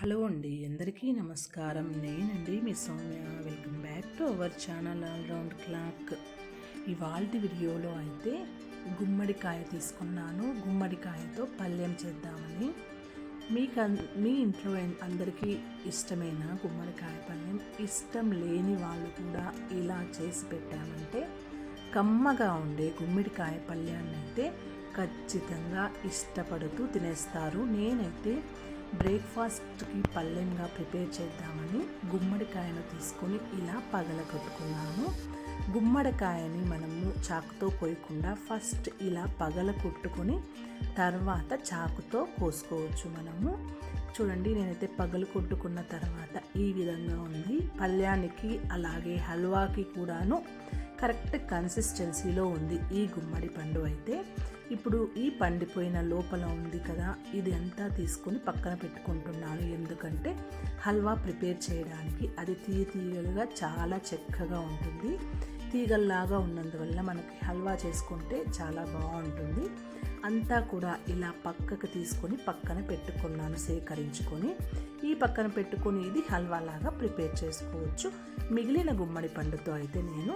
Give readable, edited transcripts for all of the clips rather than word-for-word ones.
Hello అండి, అందరికీ నమస్కారం. నేనండి మీ Soumya. Welcome back to our channel all round clock. ఇవాల్టి వీడియోలో అయితే గుమ్మడికాయ తీసుకున్నాను. గుమ్మడికాయతో పళ్ళెం చేద్దామని. మీ ఇంట్లో అందరికీ ఇష్టమైన గుమ్మడికాయ పళ్ళెం. ఇష్టం లేని వాళ్ళు కూడా ఇలా చేసి పెట్టామంటే కమ్మగా ఉండే గుమ్మడికాయ పళ్ళాన్ని అయితే ఖచ్చితంగా ఇష్టపడుతూ తినేస్తారు. నేనైతే బ్రేక్ఫాస్ట్కి పళ్ళెంగా ప్రిపేర్ చేద్దామని గుమ్మడికాయను తీసుకొని ఇలా పగలగొట్టుకున్నాను. గుమ్మడికాయని మనము చాకుతో కోయకుండా ఫస్ట్ ఇలా పగలగొట్టుకొని తర్వాత చాకుతో కోసుకోవచ్చు. మనము చూడండి, నేనైతే పగలు కొట్టుకున్న తర్వాత ఈ విధంగా ఉంది. పళ్ళానికి అలాగే హల్వాకి కూడాను కరెక్ట్ కన్సిస్టెన్సీలో ఉంది ఈ గుమ్మడి పండు అయితే. ఇప్పుడు ఈ పండిపోయిన లోపల ఉంది కదా, ఇది అంతా తీసుకొని పక్కన పెట్టుకుంటున్నాను. ఎందుకంటే హల్వా ప్రిపేర్ చేయడానికి అది తీయగా చాలా చక్కగా ఉంటుంది. తీగల్లాగా ఉన్నందువల్ల మనకి హల్వా చేసుకుంటే చాలా బాగుంటుంది. అంతా కూడా ఇలా పక్కకు తీసుకొని పక్కన పెట్టుకున్నాను, సేకరించుకొని. ఈ పక్కన పెట్టుకొని ఇది హల్వాలాగా ప్రిపేర్ చేసుకోవచ్చు. మిగిలిన గుమ్మడి పండుతో అయితే నేను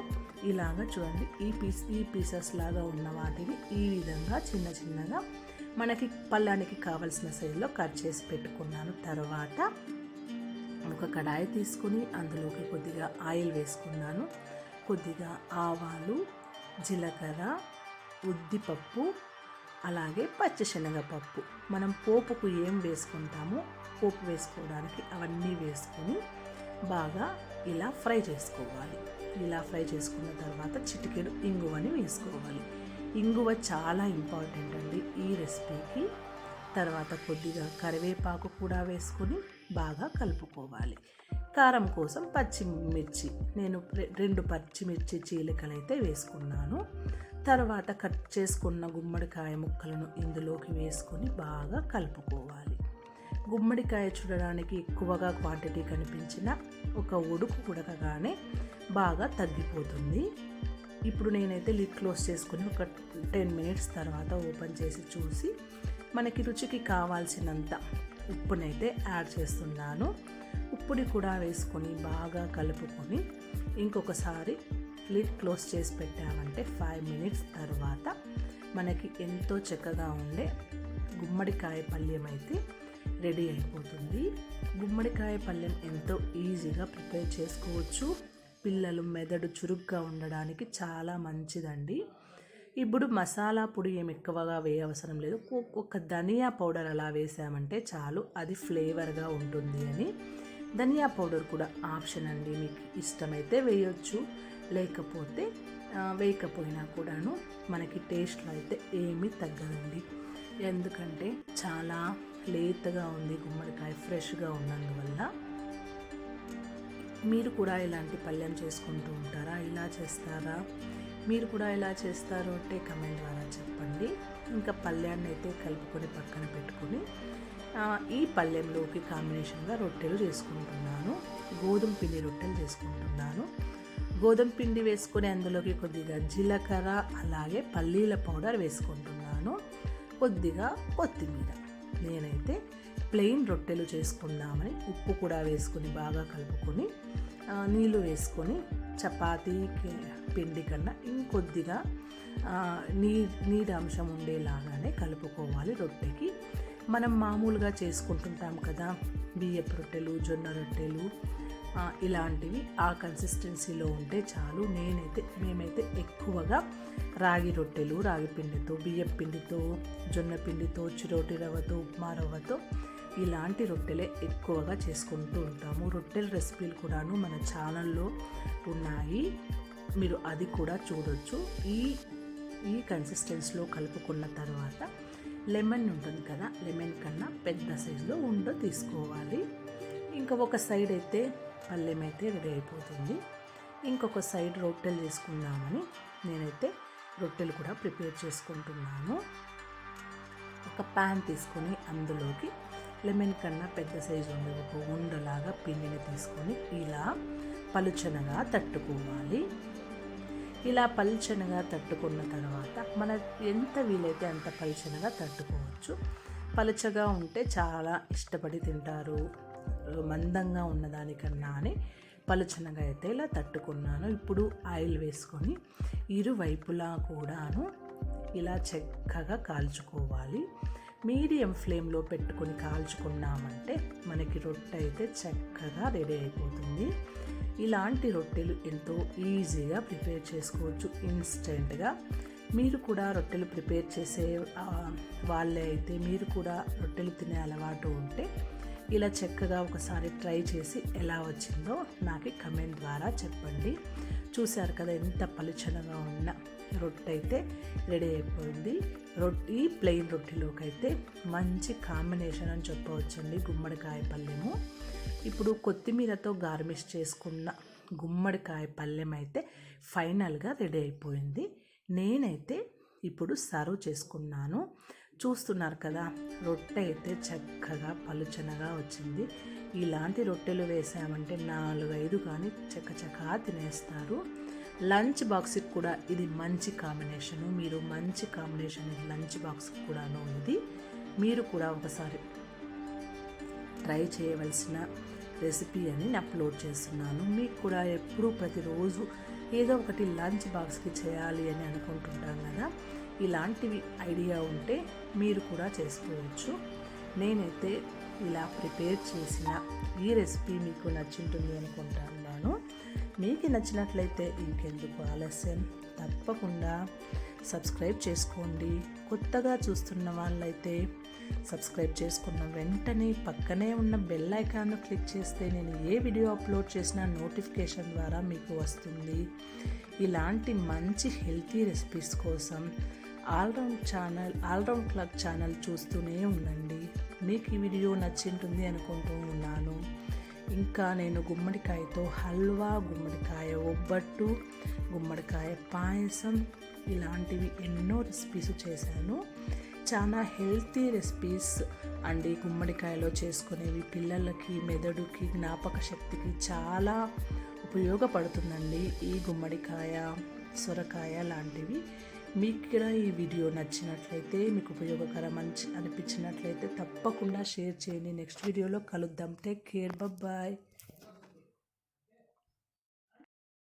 ఇలాగా చూడండి, ఈ పీసెస్ లాగా ఉన్న వాటిని ఈ విధంగా చిన్నగా మనకి పళ్ళానికి కావలసిన సైజులో కట్ చేసి పెట్టుకున్నాను. తర్వాత ఒక కడాయి తీసుకుని అందులోకి కొద్దిగా ఆయిల్ వేసుకున్నాను. కొద్దిగా ఆవాలు, జీలకర్ర, ఉద్దిపప్పు, అలాగే పచ్చిశనగపప్పు. మనం పోపుకు ఏం వేసుకుంటామో పోపు వేసుకోవడానికి అవన్నీ వేసుకొని బాగా ఇలా ఫ్రై చేసుకోవాలి. ఇలా ఫ్రై చేసుకున్న తర్వాత చిటికెడు ఇంగువని వేసుకోవాలి. ఇంగువ చాలా ఇంపార్టెంట్ అండి ఈ రెసిపీకి. తర్వాత కొద్దిగా కరివేపాకు కూడా వేసుకొని బాగా కలుపుకోవాలి. కారం కోసం పచ్చిమిర్చి, నేను 2 పచ్చిమిర్చి చీలికలు అయితే వేసుకున్నాను. తర్వాత కట్ చేసుకున్న గుమ్మడికాయ ముక్కలను ఇందులోకి వేసుకొని బాగా కలుపుకోవాలి. గుమ్మడికాయ చూడడానికి ఎక్కువగా క్వాంటిటీ కనిపించిన ఒక ఉడకగానే బాగా తగ్గిపోతుంది. ఇప్పుడు నేనైతే లిడ్ క్లోజ్ చేసుకుని ఒక 10 మినిట్స్ తర్వాత ఓపెన్ చేసి చూసి మనకి రుచికి కావాల్సినంత ఉప్పునైతే యాడ్ చేస్తున్నాను. ఉప్పుని కూడా వేసుకొని బాగా కలుపుకొని ఇంకొకసారి లిడ్ క్లోజ్ చేసి పెట్టామంటే 5 మినిట్స్ తర్వాత మనకి ఎంతో చక్కగా ఉండే గుమ్మడికాయ పళ్ళెం అయితే రెడీ అయిపోతుంది. గుమ్మడికాయ పళ్ళెం ఎంతో ఈజీగా ప్రిపేర్ చేసుకోవచ్చు. పిల్లలు మెదడు చురుగ్గా ఉండడానికి చాలా మంచిదండి. ఇప్పుడు మసాలా పొడి ఏమి ఎక్కువగా వేయవసరం లేదు. ఒక ధనియా పౌడర్ అలా వేసామంటే చాలు, అది ఫ్లేవర్గా ఉంటుంది అని. ధనియా పౌడర్ కూడా ఆప్షన్ అండి, మీకు ఇష్టమైతే వేయొచ్చు, లేకపోతే వేయకపోయినా కూడాను మనకి టేస్ట్లో అయితే ఏమీ తగ్గదండి. ఎందుకంటే చాలా లేతగా ఉంది గుమ్మడికాయ, ఫ్రెష్గా ఉన్నందువల్ల. మీరు కూడా ఇలాంటి పళ్ళెం చేసుకుంటూ ఉంటారా? ఇలా చేస్తారా? మీరు కూడా ఎలా చేస్తారో అంటే కమెంట్ ద్వారా చెప్పండి. ఇంకా పళ్ళాన్ని అయితే కలుపుకొని పక్కన పెట్టుకొని ఈ పళ్ళెంలోకి కాంబినేషన్గా రొట్టెలు చేసుకుంటున్నాను. గోధుమ పిండి రొట్టెలు చేసుకుంటున్నాను. గోధుమ పిండి వేసుకొని అందులోకి కొద్దిగా జీలకర్ర అలాగే పల్లీల పౌడర్ వేసుకుంటున్నాను. కొద్దిగా కొత్తిమీర. నేనైతే ప్లెయిన్ రొట్టెలు చేసుకుందామని ఉప్పు కూడా వేసుకొని బాగా కలుపుకొని నీళ్ళు వేసుకొని చపాతీ పిండి కన్నా ఇంకొద్దిగా నీరు అంశం ఉండేలాగానే కలుపుకోవాలి. రొట్టెకి మనం మామూలుగా చేసుకుంటుంటాం కదా, బియ్యపు రొట్టెలు, జొన్న రొట్టెలు, ఇలాంటివి ఆ కన్సిస్టెన్సీలో ఉంటే చాలు. మేమైతే ఎక్కువగా రాగి రొట్టెలు, రాగి పిండితో, బియ్యపు పిండితో, జొన్న పిండితో, చిరోటి రవ్వతో, ఉప్మా రవ్వతో ఇలాంటి రొట్టెలే ఎక్కువగా చేసుకుంటూ ఉంటాము. రొట్టెల రెసిపీలు కూడాను మన ఛానల్లో ఉన్నాయి, మీరు అది కూడా చూడొచ్చు. ఈ కన్సిస్టెన్సీలో కలుపుకున్న తర్వాత లెమన్ ఉంటుంది కదా, లెమన్ కన్నా పెద్ద సైజులో ఉండ తీసుకోవాలి. ఇంకా ఒక సైడ్ అయితే పళ్ళెం అయితే రెడీ అయిపోతుంది. ఇంకొక సైడ్ రొట్టెలు చేసుకుందామని నేనైతే రొట్టెలు కూడా ప్రిపేర్ చేసుకుంటున్నాను. ఒక ప్యాన్ తీసుకొని అందులోకి లెమన్ కన్నా పెద్ద సైజు ఉండే ఒక ఉండలాగా పిండిని తీసుకొని ఇలా పలుచనగా తట్టుకోవాలి. ఇలా పలుచనగా తట్టుకున్న తర్వాత మన ఎంత వీలైతే అంత పలుచనగా తట్టుకోవచ్చు. పలుచగా ఉంటే చాలా ఇష్టపడి తింటారు, మందంగా ఉన్నదానికన్నా అని పలుచనగా అయితే ఇలా తట్టుకున్నాను. ఇప్పుడు ఆయిల్ వేసుకొని ఇరువైపులా కూడాను ఇలా చక్కగా కాల్చుకోవాలి. మీడియం ఫ్లేమ్లో పెట్టుకొని కాల్చుకున్నామంటే మనకి రొట్టె అయితే చక్కగా రెడీ అయిపోతుంది. ఇలాంటి రొట్టెలు ఎంతో ఈజీగా ప్రిపేర్ చేసుకోవచ్చు ఇన్స్టెంట్గా. మీరు కూడా రొట్టెలు ప్రిపేర్ చేసే వాళ్ళే అయితే, మీరు కూడా రొట్టెలు తినే అలవాటు ఉంటే ఇలా చక్కగా ఒకసారి ట్రై చేసి ఎలా వచ్చిందో నాకు కమెంట్ ద్వారా చెప్పండి. చూశారు కదా ఎంత పలుచనగా ఉన్న రొట్టె అయితే రెడీ అయిపోయింది. ఈ ప్లెయిన్ రొట్టెలోకి అయితే మంచి కాంబినేషన్ అని చెప్పవచ్చండి గుమ్మడికాయ పల్లెము. ఇప్పుడు కొత్తిమీరతో గార్నిష్ చేసుకున్న గుమ్మడికాయ పల్లెం అయితే ఫైనల్గా రెడీ అయిపోయింది. నేనైతే ఇప్పుడు సర్వ్ చేసుకున్నాను. చూస్తున్నారు కదా, రొట్టె అయితే చక్కగా పలుచనగా వచ్చింది. ఇలాంటి రొట్టెలు వేసామంటే 4-5 కానీ చక్కచక్కగా తినేస్తారు. లంచ్ బాక్స్కి కూడా ఇది మంచి కాంబినేషను. మీరు మంచి కాంబినేషన్ లంచ్ బాక్స్కి కూడాను ఇది. మీరు కూడా ఒకసారి ట్రై చేయవలసిన రెసిపీ అని నేను అప్లోడ్ చేస్తున్నాను. మీకు కూడా ఎప్పుడూ ప్రతిరోజు ఏదో ఒకటి లంచ్ బాక్స్కి చేయాలి అని అనుకుంటుంటాం కదా, ఇలాంటివి ఐడియా ఉంటే మీరు కూడా చేసుకోవచ్చు. నేనైతే ఇలా ప్రిపేర్ చేసిన ఈ రెసిపీ మీకు నచ్చుంటుంది అనుకుంటున్నాను. మీకు నచ్చినట్లయితే ఇంకెందుకు ఆలస్యం, తప్పకుండా సబ్స్క్రైబ్ చేసుకోండి. కొత్తగా చూస్తున్న వాళ్ళైతే సబ్స్క్రైబ్ చేసుకున్న వెంటనే పక్కనే ఉన్న బెల్ ఐకాన్ను క్లిక్ చేస్తే నేను ఏ వీడియో అప్లోడ్ చేసినా నోటిఫికేషన్ ద్వారా మీకు వస్తుంది. ఇలాంటి మంచి హెల్తీ రెసిపీస్ కోసం ఆల్రౌండ్ క్లాక్ ఛానల్ చూస్తూనే ఉండండి. మీకు ఈ వీడియో నచ్చింటుంది అనుకుంటూ ఉన్నాను. ఇంకా నేను గుమ్మడికాయతో హల్వా, గుమ్మడికాయ ఒబ్బట్టు, గుమ్మడికాయ పాయసం ఇలాంటివి ఎన్నో రెసిపీస్ చేశాను. చాలా హెల్తీ రెసిపీస్ అండి. గుమ్మడికాయలో చేసుకునేవి పిల్లలకి, మెదడుకి, జ్ఞాపక శక్తికి చాలా ఉపయోగపడుతుందండి ఈ గుమ్మడికాయ, సొరకాయ లాంటివి. మీకు కూడా ఈ వీడియో నచ్చినట్లయితే, మీకు ఉపయోగకరం అనిపించినట్లయితే తప్పకుండా షేర్ చేయండి. నెక్స్ట్ వీడియోలో కలుద్దాం. Take care, bye.